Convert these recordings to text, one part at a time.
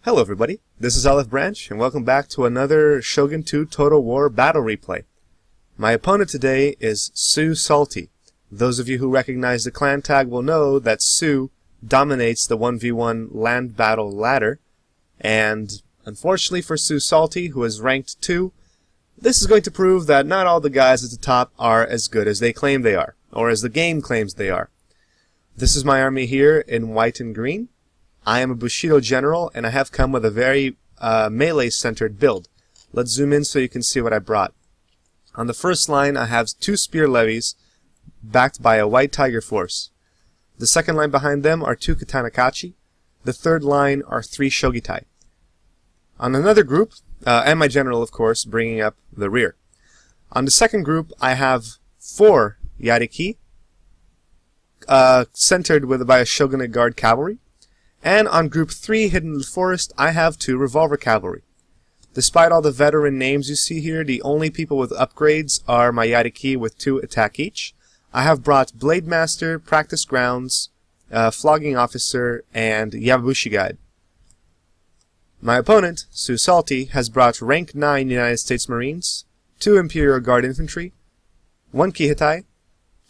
Hello everybody, this is Olive Branch, and welcome back to another Shogun 2 Total War battle replay. My opponent today is Sue Salty. Those of you who recognize the clan tag will know that Sue dominates the 1v1 land battle ladder, and unfortunately for Sue Salty, who is ranked 2, this is going to prove that not all the guys at the top are as good as they claim they are, or as the game claims they are. This is my army here in white and green. I am a Bushido general, and I have come with a very melee-centered build. Let's zoom in so you can see what I brought. On the first line, I have 2 spear levies, backed by a white tiger force. The second line behind them are 2 katanakachi. The third line are 3 shogitai. On another group, and my general, of course, bringing up the rear. On the second group, I have 4 yariki, centered by a shogunate guard cavalry. And on Group 3, hidden in the forest, I have 2 revolver cavalry. Despite all the veteran names you see here, the only people with upgrades are my Yariki with 2 attack each. I have brought Blade Master, Practice Grounds, Flogging Officer, and Yabushi Guide. My opponent, Sue Salty, has brought rank 9 United States Marines, 2 Imperial Guard Infantry, 1 Kihitai,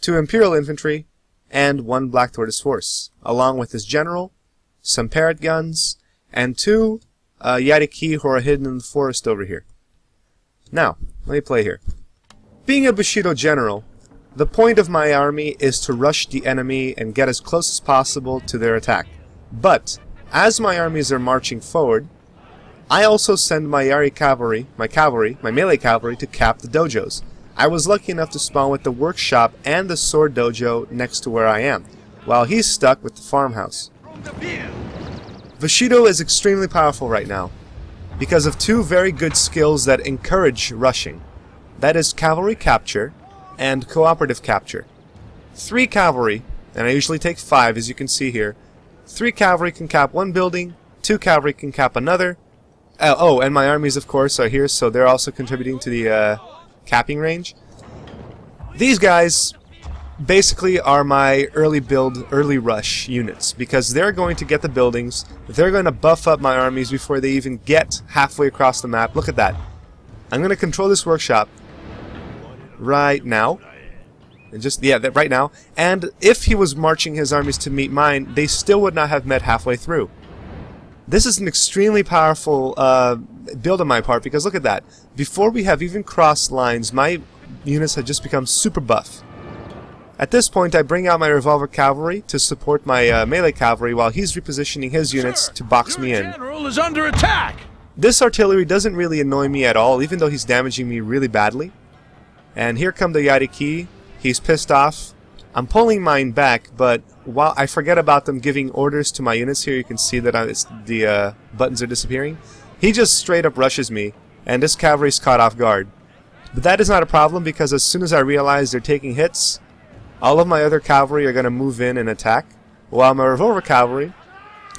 2 Imperial Infantry, and 1 Black Tortoise Force, along with his general, some parrot guns, and 2 Yariki who are hidden in the forest over here. Now, let me play here. Being a Bushido general, the point of my army is to rush the enemy and get as close as possible to their attack. But, as my armies are marching forward, I also send my Yari cavalry, my melee cavalry, to cap the dojos. I was lucky enough to spawn with the workshop and the sword dojo next to where I am, while he's stuck with the farmhouse. Bushido is extremely powerful right now because of 2 very good skills that encourage rushing. That is cavalry capture and cooperative capture. 3 cavalry, and I usually take 5 as you can see here. 3 cavalry can cap 1 building, 2 cavalry can cap another. Oh, and my armies of course are here, so they're also contributing to the capping range. These guys basically are my early build, early rush units, because they're going to get the buildings, they're going to buff up my armies before they even get halfway across the map. Look at that. I'm going to control this workshop right now. And right now. And if he was marching his armies to meet mine, they still would not have met halfway through. This is an extremely powerful build on my part, because look at that. Before we have even crossed lines, my units have just become super buff. At this point, I bring out my revolver cavalry to support my melee cavalry while he's repositioning his units to box me in. General is under attack. This artillery doesn't really annoy me at all, even though he's damaging me really badly. And here come the Yariki. He's pissed off. I'm pulling mine back, but while I forget about them giving orders to my units here, you can see that the buttons are disappearing. He just straight up rushes me, and this cavalry's caught off guard. But that is not a problem, because as soon as I realize they're taking hits, all of my other cavalry are going to move in and attack, while my revolver cavalry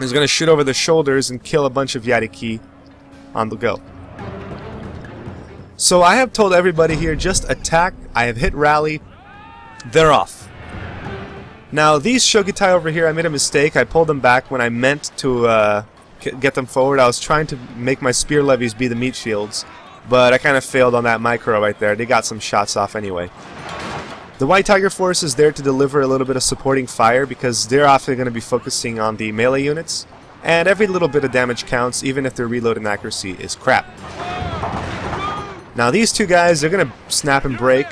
is going to shoot over the shoulders and kill a bunch of Yariki on the go. So I have told everybody here, just attack. I have hit rally. They're off. Now these shogitai over here, I made a mistake. I pulled them back when I meant to get them forward. I was trying to make my spear levies be the meat shields, but I kind of failed on that micro right there. They got some shots off anyway. The White Tiger Force is there to deliver a little bit of supporting fire, because they're often going to be focusing on the melee units, and every little bit of damage counts, even if their reload and accuracy is crap. Now these 2 guys, they're going to snap and break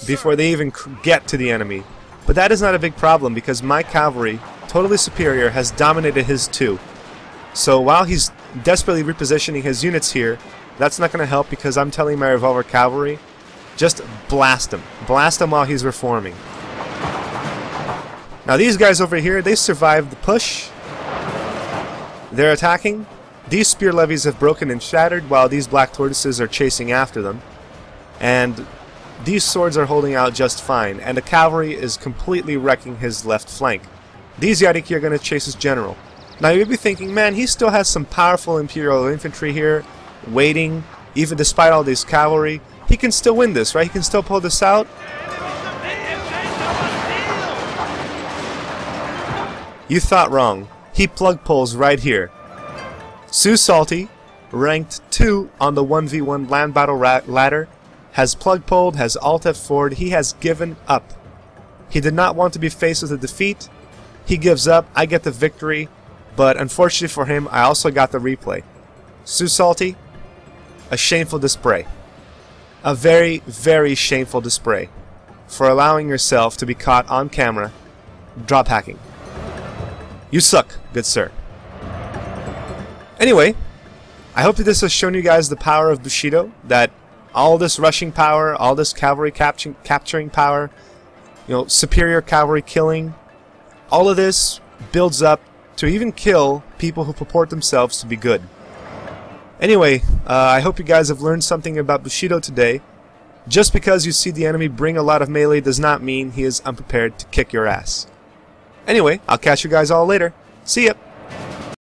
before they even get to the enemy. But that is not a big problem, because my cavalry, totally superior, has dominated his 2. So while he's desperately repositioning his units here, that's not going to help, because I'm telling my revolver cavalry, just blast him. Blast him while he's reforming. Now these guys over here, they survived the push. They're attacking. These spear levies have broken and shattered, while these black tortoises are chasing after them. And these swords are holding out just fine, and the cavalry is completely wrecking his left flank. These Yariki are going to chase his general. Now you'll be thinking, man, he still has some powerful Imperial infantry here, waiting, even despite all this cavalry. He can still win this, right? He can still pull this out. You thought wrong. He plug pulls right here. Sue Salty, ranked 2 on the 1v1 land battle ladder, has plug pulled, has alt F4'd, he has given up. He did not want to be faced with a defeat. He gives up, I get the victory, but unfortunately for him, I also got the replay. Sue Salty, a shameful display. A very, very shameful display for allowing yourself to be caught on camera drop hacking. You suck, good sir. Anyway, I hope that this has shown you guys the power of Bushido, that all this rushing power, all this cavalry capturing power, superior cavalry killing, all of this builds up to even kill people who purport themselves to be good. Anyway, I hope you guys have learned something about Bushido today. Just because you see the enemy bring a lot of melee does not mean he is unprepared to kick your ass. Anyway, I'll catch you guys all later. See ya!